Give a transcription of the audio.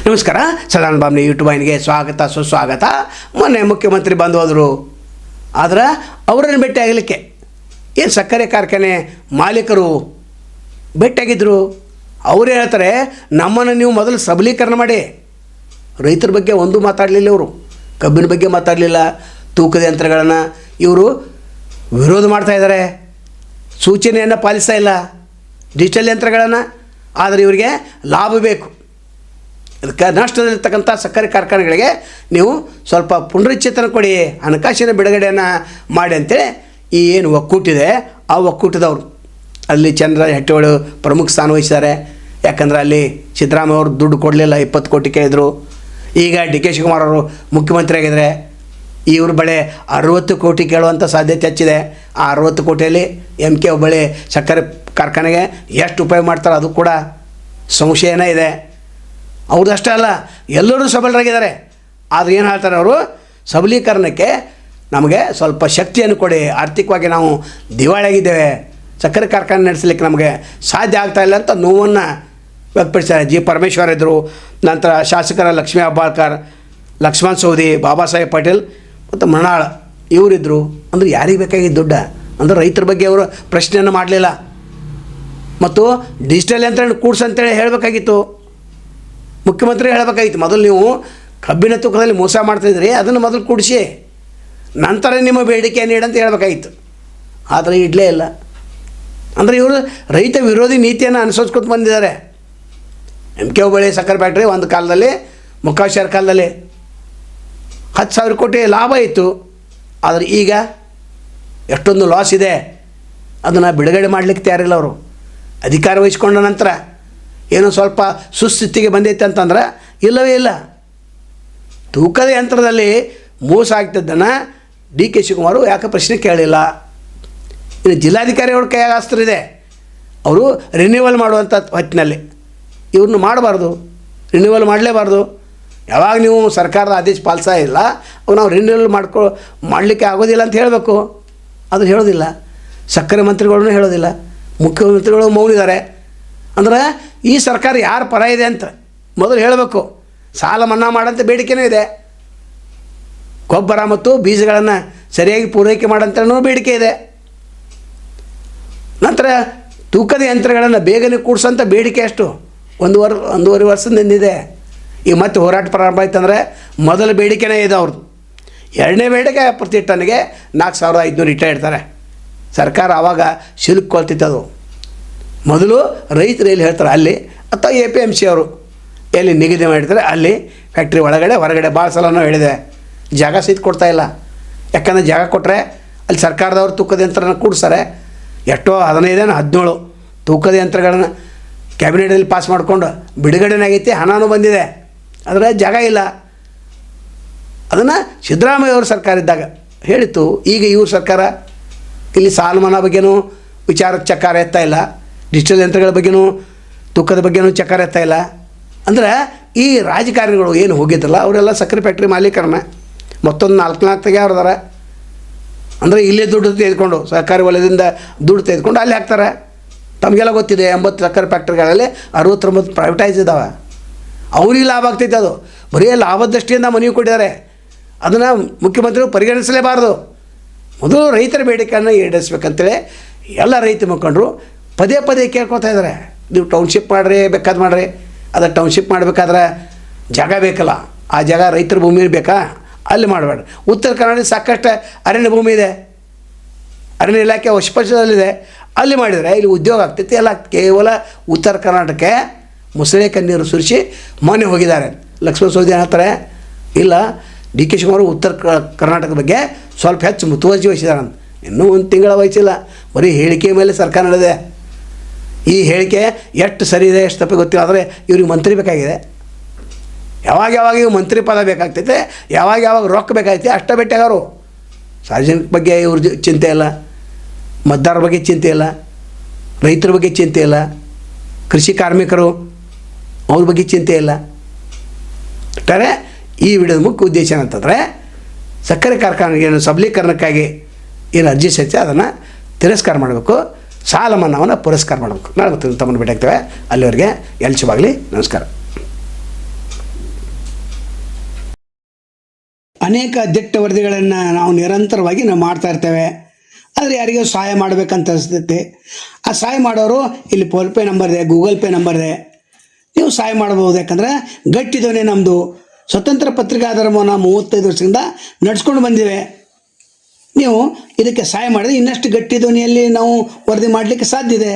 ನಮಸ್ಕಾರ. ಸದಾನಂದ ಬಾಂಬ್ನಿ ಯೂಟ್ಯೂಬ್ ವಾಹಿನಿಗೆ ಸ್ವಾಗತ ಸುಸ್ವಾಗತ. ಮೊನ್ನೆ ಮುಖ್ಯಮಂತ್ರಿ ಬಂದು ಹೋದರು. ಆದರೆ ಅವರನ್ನು ಭೇಟಿ ಆಗಲಿಕ್ಕೆ ಏನು ಸಕ್ಕರೆ ಕಾರ್ಖಾನೆ ಮಾಲೀಕರು ಭೇಟಿಯಾಗಿದ್ದರು. ಅವರೇ ಹೇಳ್ತಾರೆ, ನಮ್ಮನ್ನು ನೀವು ಮೊದಲು ಸಬಲೀಕರಣ ಮಾಡಿ. ರೈತರ ಬಗ್ಗೆ ಒಂದೂ ಮಾತಾಡಲಿಲ್ಲ ಇವರು. ಕಬ್ಬಿನ ಬಗ್ಗೆ ಮಾತಾಡಲಿಲ್ಲ. ತೂಕದ ಯಂತ್ರಗಳನ್ನು ಇವರು ವಿರೋಧ ಮಾಡ್ತಾಯಿದ್ದಾರೆ. ಸೂಚನೆಯನ್ನು ಪಾಲಿಸ್ತಾ ಇಲ್ಲ ಡಿಜಿಟಲ್ ಯಂತ್ರಗಳನ್ನು. ಆದರೆ ಇವರಿಗೆ ಲಾಭ ಬೇಕು. ಅದಕ್ಕೆ ನಷ್ಟದಲ್ಲಿರ್ತಕ್ಕಂಥ ಸಕ್ಕರೆ ಕಾರ್ಖಾನೆಗಳಿಗೆ ನೀವು ಸ್ವಲ್ಪ ಪುನರುಚ್ಚೇತನ ಕೊಡಿ, ಹಣಕಾಸಿನ ಬಿಡುಗಡೆಯನ್ನು ಮಾಡಿ ಅಂತೇಳಿ ಈ ಏನು ಒಕ್ಕೂಟಿದೆ ಆ ಒಕ್ಕೂಟದವರು ಅಲ್ಲಿ ಚಂದ್ರ ಹೆಟ್ಟೋಳು ಪ್ರಮುಖ ಸ್ಥಾನ ವಹಿಸಿದ್ದಾರೆ. ಯಾಕಂದರೆ ಅಲ್ಲಿ ಸಿದ್ದರಾಮಯ್ಯ ಅವರು ದುಡ್ಡು ಕೊಡಲಿಲ್ಲ, 20 ಕೋಟಿ ಕೇಳಿದರು. ಈಗ ಡಿ ಕೆ ಶಿವಕುಮಾರ್ ಅವರು ಮುಖ್ಯಮಂತ್ರಿ ಆಗಿದ್ದಾರೆ. ಇವ್ರ ಬಳಿ 60 ಕೋಟಿ ಕೇಳುವಂಥ ಸಾಧ್ಯತೆ ಹೆಚ್ಚಿದೆ. ಆ 60 ಕೋಟಿಯಲ್ಲಿ MK ಹುಬ್ಬಳ್ಳಿ ಸಕ್ಕರೆ ಕಾರ್ಖಾನೆಗೆ ಎಷ್ಟು ಉಪಯೋಗ ಮಾಡ್ತಾರೆ ಅದು ಕೂಡ ಸಂಶಯನೇ ಇದೆ. ಅವ್ರದ್ದಷ್ಟೇ ಅಲ್ಲ, ಎಲ್ಲರೂ ಸಬಲರಾಗಿದ್ದಾರೆ. ಆದರೆ ಏನು ಹೇಳ್ತಾರೆ ಅವರು, ಸಬಲೀಕರಣಕ್ಕೆ ನಮಗೆ ಸ್ವಲ್ಪ ಶಕ್ತಿಯನ್ನು ಕೊಡಿ, ಆರ್ಥಿಕವಾಗಿ ನಾವು ದಿವಾಳಿಯಾಗಿದ್ದೇವೆ, ಸಕ್ಕರೆ ಕಾರ್ಖಾನೆ ನಡೆಸಲಿಕ್ಕೆ ನಮಗೆ ಸಾಧ್ಯ ಆಗ್ತಾಯಿಲ್ಲ ಅಂತ ನೋವನ್ನು ವ್ಯಕ್ತಪಡಿಸ್ತಾರೆ. ಜಿ ಪರಮೇಶ್ವರ್ ಇದ್ದರು, ನಂತರ ಶಾಸಕರ ಲಕ್ಷ್ಮೀ ಹೆಬ್ಬಾಳ್ಕರ್, ಲಕ್ಷ್ಮಣ್ ಸವದಿ, ಬಾಬಾ ಸಾಹೇಬ್ ಪಾಟೀಲ್ ಮತ್ತು ಮೃಣಾಳ್ ಇವರಿದ್ದರು. ಅಂದರೆ ಯಾರಿಗೆ ಬೇಕಾಗಿದ್ದು ದುಡ್ಡ? ಅಂದರೆ ರೈತರ ಬಗ್ಗೆ ಅವರು ಪ್ರಶ್ನೆಯನ್ನು ಮಾಡಲಿಲ್ಲ. ಮತ್ತು ಡಿಜಿಟಲ್ ಯಂತ್ರವನ್ನು ಕೂಡ್ಸಂತೇಳಿ ಹೇಳಬೇಕಾಗಿತ್ತು, ಮುಖ್ಯಮಂತ್ರಿ ಹೇಳಬೇಕಾಗಿತ್ತು. ಮೊದಲು ನೀವು ಕಬ್ಬಿನ ತೂಕದಲ್ಲಿ ಮೋಸ ಮಾಡ್ತಾಯಿದ್ರಿ, ಅದನ್ನು ಮೊದಲು ಕೂಡಿಸಿ ನಂತರ ನಿಮ್ಮ ಬೇಡಿಕೆ ನೀಡಂತ ಹೇಳಬೇಕಾಗಿತ್ತು. ಆದರೆ ಇಡಲೇ ಇಲ್ಲ. ಅಂದರೆ ಇವರು ರೈತ ವಿರೋಧಿ ನೀತಿಯನ್ನು ಅನುಸರಿಸ್ಕೊತ ಬಂದಿದ್ದಾರೆ. MK ಹುಬ್ಬಳ್ಳಿ ಸಕ್ಕರೆ ಫ್ಯಾಕ್ಟ್ರಿ ಒಂದು ಕಾಲದಲ್ಲಿ, ಮುಖಾಶಿರ ಕಾಲದಲ್ಲಿ 10,000 ಕೋಟಿ ಲಾಭ ಇತ್ತು. ಆದರೆ ಈಗ ಎಷ್ಟೊಂದು ಲಾಸ್ ಇದೆ. ಅದನ್ನು ಬಿಡುಗಡೆ ಮಾಡಲಿಕ್ಕೆ ತಯಾರಿಲ್ಲ ಅವರು. ಅಧಿಕಾರ ವಹಿಸ್ಕೊಂಡ ನಂತರ ಏನೋ ಸ್ವಲ್ಪ ಸುಸ್ಥಿತಿಗೆ ಬಂದೈತೆ ಅಂತಂದ್ರೆ ಇಲ್ಲವೇ ಇಲ್ಲ. ತೂಕದ ಯಂತ್ರದಲ್ಲಿ ಮೋಸ ಆಗ್ತಿದ್ದನ್ನು ಡಿ ಕೆ ಶಿವಕುಮಾರ್ ಯಾಕೆ ಪ್ರಶ್ನೆ ಕೇಳಿಲ್ಲ. ಇನ್ನು ಜಿಲ್ಲಾಧಿಕಾರಿಗಳ ಕೈಯಾಗ ಅಸ್ತ್ರ ಇದೆ. ಅವರು ರಿನ್ಯೂವಲ್ ಮಾಡುವಂಥ ಹೊತ್ತಿನಲ್ಲಿ ಇವ್ರನ್ನ ಮಾಡಬಾರ್ದು, ರಿನ್ಯೂವಲ್ ಮಾಡಲೇಬಾರ್ದು. ಯಾವಾಗ ನೀವು ಸರ್ಕಾರದ ಆದೇಶ ಪಾಲಿಸಾ ಇಲ್ಲ ಅವಾಗ ನಾವು ರಿನ್ಯೂವಲ್ ಮಾಡಲಿಕ್ಕೆ ಆಗೋದಿಲ್ಲ ಅಂತ ಹೇಳಬೇಕು. ಅದು ಹೇಳೋದಿಲ್ಲ. ಸಕ್ಕರೆ ಮಂತ್ರಿಗಳೂ ಹೇಳೋದಿಲ್ಲ, ಮುಖ್ಯಮಂತ್ರಿಗಳು ಮೌನಿದ್ದಾರೆ. ಅಂದ್ರೆ ಈ ಸರ್ಕಾರ ಯಾರ ಪರ ಇದೆ ಅಂತ ಮೊದಲು ಹೇಳಬೇಕು. ಸಾಲ ಮನ್ನಾ ಮಾಡೋಂಥ ಬೇಡಿಕೆನೂ ಇದೆ. ಗೊಬ್ಬರ ಮತ್ತು ಬೀಜಗಳನ್ನು ಸರಿಯಾಗಿ ಪೂರೈಕೆ ಮಾಡೋಂಥನೂ ಬೇಡಿಕೆ ಇದೆ. ನಂತರ ತೂಕದ ಯಂತ್ರಗಳನ್ನು ಬೇಗನೆ ಕೂಡಿಸೋಂಥ ಬೇಡಿಕೆ ಎಷ್ಟು ಒಂದೂವರೆ ವರ್ಷದಿಂದಿದೆ. ಈಗ ಮತ್ತೆ ಹೋರಾಟ ಪ್ರಾರಂಭ ಆಯ್ತಂದರೆ ಮೊದಲ ಬೇಡಿಕೆನೇ ಇದೆ ಅವ್ರದ್ದು. ಎರಡನೇ ಬೇಡಿಕೆ ಪ್ರತಿ ಟನ್ನಿಗೆ 4,500 ಇಟ್ಟ ಇಡ್ತಾರೆ. ಸರ್ಕಾರ ಆವಾಗ ಶಿಲ್ಕ್ ಕೊಲ್ತಿತ್ತದು. ಮೊದಲು ರೈತರು ಎಲ್ಲಿ ಹೇಳ್ತಾರೆ ಅಲ್ಲಿ, ಅಥವಾ APMC ಅವರು ಎಲ್ಲಿ ನಿಗದಿ ಮಾಡಿರ್ತಾರೆ ಅಲ್ಲಿ ಫ್ಯಾಕ್ಟ್ರಿ ಒಳಗಡೆ ಹೊರಗಡೆ ಭಾಳ ಸಲ ನಾವು ಹೇಳಿದೆ, ಜಾಗ ಸಹಿತ ಕೊಡ್ತಾಯಿಲ್ಲ. ಯಾಕಂದರೆ ಜಾಗ ಕೊಟ್ಟರೆ ಅಲ್ಲಿ ಸರ್ಕಾರದವರು ತೂಕದ ಯಂತ್ರನ ಕೂಡಿಸ್ತಾರೆ. ಎಷ್ಟೋ 15-17 ತೂಕದ ಯಂತ್ರಗಳನ್ನು ಕ್ಯಾಬಿನೆಟಲ್ಲಿ ಪಾಸ್ ಮಾಡಿಕೊಂಡು ಬಿಡುಗಡೆನಾಗೈತಿ, ಹಣನೂ ಬಂದಿದೆ. ಆದರೆ ಜಾಗ ಇಲ್ಲ. ಅದನ್ನು ಸಿದ್ದರಾಮಯ್ಯ ಅವ್ರ ಸರ್ಕಾರ ಇದ್ದಾಗ ಹೇಳಿತ್ತು. ಈಗ ಇವ್ರ ಸರ್ಕಾರ ಇಲ್ಲಿ ಸಾಲ ಮನ್ನಾ ಬಗ್ಗೆನೂ ವಿಚಾರ ಚಕ್ಕಾರ ಎತ್ತಾ ಇಲ್ಲ, ಡಿಜಿಟಲ್ ಯಂತ್ರಗಳ ಬಗ್ಗೆನೂ ತೂಕದ ಬಗ್ಗೆನೂ ಚಕ್ಕಾರ ಎತ್ತಾ ಇಲ್ಲ. ಅಂದರೆ ಈ ರಾಜಕಾರಣಿಗಳು ಏನು ಹೋಗಿದ್ರಲ್ಲ ಅವರೆಲ್ಲ ಸಕ್ಕರೆ ಫ್ಯಾಕ್ಟ್ರಿ ಮಾಲೀಕರನ್ನ ಮತ್ತೊಂದು 4 ತೆಗೆಯವ್ರದಾರ. ಅಂದರೆ ಇಲ್ಲೇ ದುಡ್ಡು ತೆಗೆದುಕೊಂಡು ಸಹಕಾರಿ ವಲಯದಿಂದ ದುಡ್ಡು ತೆಗೆದುಕೊಂಡು ಅಲ್ಲಿ ಹಾಕ್ತಾರೆ. ತಮಗೆಲ್ಲ ಗೊತ್ತಿದೆ, 80 ಸಕ್ಕರೆ ಫ್ಯಾಕ್ಟ್ರಿಗಳಲ್ಲಿ 69 ಪ್ರೈವೇಟೈಸ್ ಇದ್ದಾವೆ. ಅವ್ರಿಗೆ ಲಾಭ ಆಗ್ತೈತೆ. ಅದು ಬರೀ ಲಾಭದ ದೃಷ್ಟಿಯಿಂದ ಮನವಿ ಕೊಟ್ಟಿದ್ದಾರೆ. ಅದನ್ನು ಮುಖ್ಯಮಂತ್ರಿಗಳು ಪರಿಗಣಿಸಲೇಬಾರ್ದು. ಮೊದಲು ರೈತರ ಬೇಡಿಕೆಯನ್ನು ಈಡೇರಿಸ್ಬೇಕಂತೇಳಿ ಎಲ್ಲ ರೈತ ಮುಖಂಡರು ಪದೇ ಪದೇ ಕೇಳ್ಕೊತಾ ಇದ್ದಾರೆ. ನೀವು ಟೌನ್ಶಿಪ್ ಮಾಡಿರಿ, ಬೇಕಾದ ಮಾಡಿರಿ. ಅದು ಟೌನ್ಶಿಪ್ ಮಾಡಬೇಕಾದ್ರೆ ಜಾಗ ಬೇಕಲ್ಲ, ಆ ಜಾಗ ರೈತರ ಭೂಮಿ ಬೇಕಾ, ಅಲ್ಲಿ ಮಾಡಬೇಡ. ಉತ್ತರ ಕರ್ನಾಟಕ ಸಾಕಷ್ಟು ಅರಣ್ಯ ಭೂಮಿ ಇದೆ, ಅರಣ್ಯ ಇಲಾಖೆ ವಶಪಡಿಸಲಿದೆ, ಅಲ್ಲಿ ಮಾಡಿದರೆ ಇಲ್ಲಿ ಉದ್ಯೋಗ ಆಗ್ತೈತಿ. ಎಲ್ಲ ಕೇವಲ ಉತ್ತರ ಕರ್ನಾಟಕಕ್ಕೆ ಮುಸಳೆ ಕಣ್ಣೀರು ಸುರಿಸಿ ಮೊನ್ನೆ ಹೋಗಿದ್ದಾರೆ. ಲಕ್ಷ್ಮಣ ಸವದಿ ಹೇಳ್ತಾರೆ, ಇಲ್ಲ ಡಿ ಕೆ ಶಿವಕುಮಾರ್ ಉತ್ತರ ಕರ್ನಾಟಕದ ಬಗ್ಗೆ ಸ್ವಲ್ಪ ಹೆಚ್ಚು ಮುತುವರ್ಜಿ ವಹಿಸಿದ್ದಾರೆ ಅಂತ. ಇನ್ನೂ 1 ತಿಂಗಳ ವಹಿಸಿಲ್ಲ. ಬರೀ ಹೇಳಿಕೆ ಮೇಲೆ ಸರ್ಕಾರ ನಡೆದಿದೆ. ಈ ಹೇಳಿಕೆ ಎಷ್ಟು ಸರಿ ಇದೆ ಎಷ್ಟು ತಪ್ಪು ಗೊತ್ತಿಲ್ಲ. ಆದರೆ ಇವ್ರಿಗೆ ಮಂತ್ರಿ ಬೇಕಾಗಿದೆ. ಯಾವಾಗ ಇವು ಮಂತ್ರಿ ಪದ ಬೇಕಾಗ್ತೈತೆ, ಯಾವಾಗ ರೊಕ್ಕ ಬೇಕಾಗ್ತೈತೆ ಅಷ್ಟೇ ಭೇಟಿಯಾಗವರು. ಸಾರ್ವಜನಿಕ ಬಗ್ಗೆ ಇವ್ರ ಚಿಂತೆ ಇಲ್ಲ, ಮತದಾರರ ಬಗ್ಗೆ ಚಿಂತೆ ಇಲ್ಲ, ರೈತರ ಬಗ್ಗೆ ಚಿಂತೆ ಇಲ್ಲ, ಕೃಷಿ ಕಾರ್ಮಿಕರು ಅವ್ರ ಬಗ್ಗೆ ಚಿಂತೆ ಇಲ್ಲ. ಒಟ್ಟಾರೆ ಈ ವಿಡಿಯೋದ ಮುಖ್ಯ ಉದ್ದೇಶ ಏನಂತಂದರೆ, ಸಕ್ಕರೆ ಕಾರ್ಖಾನೆಗೆ ಸಬಲೀಕರಣಕ್ಕಾಗಿ ಏನು ಅರ್ಜಿ ಸಲ್ಲಿಸಿ ಅದನ್ನು ತಿರಸ್ಕಾರ ಮಾಡಬೇಕು, ಸಾಲ ಮನ್ನಾವನ್ನು ಪುರಸ್ಕಾರ ಮಾಡಬೇಕು. ನಾಳೆ ತಮ್ಮನ್ನು ಭೇಟಿ ಆಗ್ತೇವೆ. ಅಲ್ಲಿವರೆಗೆ ಎಲ್ಚವಾಗಲಿ. ನಮಸ್ಕಾರ. ಅನೇಕ ದಿಟ್ಟ ವರದಿಗಳನ್ನು ನಾವು ನಿರಂತರವಾಗಿ ನಾವು ಮಾಡ್ತಾ ಇರ್ತೇವೆ. ಆದರೆ ಯಾರಿಗೂ ಸಹಾಯ ಮಾಡಬೇಕಂತ ಅನಿಸ್ತೈತೆ. ಆ ಸಹಾಯ ಮಾಡೋರು ಇಲ್ಲಿ ಫೋನ್ಪೇ ನಂಬರ್ ಇದೆ, ಗೂಗಲ್ ಪೇ ನಂಬರ್ ಇದೆ, ನೀವು ಸಹಾಯ ಮಾಡ್ಬೋದು. ಯಾಕಂದರೆ ಗಟ್ಟಿದವನೇ ನಮ್ಮದು ಸ್ವತಂತ್ರ ಪತ್ರಿಕಾಧರ್ಮವನ್ನು 35 ವರ್ಷದಿಂದ ನಡ್ಸ್ಕೊಂಡು ಬಂದಿವೆ. ನೀವು ಇದಕ್ಕೆ ಸಹಾಯ ಮಾಡಿದ್ರೆ ಇನ್ನಷ್ಟು ಗಟ್ಟಿ ಧ್ವನಿಯಲ್ಲಿ ನಾವು ವರದಿ ಮಾಡಲಿಕ್ಕೆ ಸಾಧ್ಯ ಇದೆ.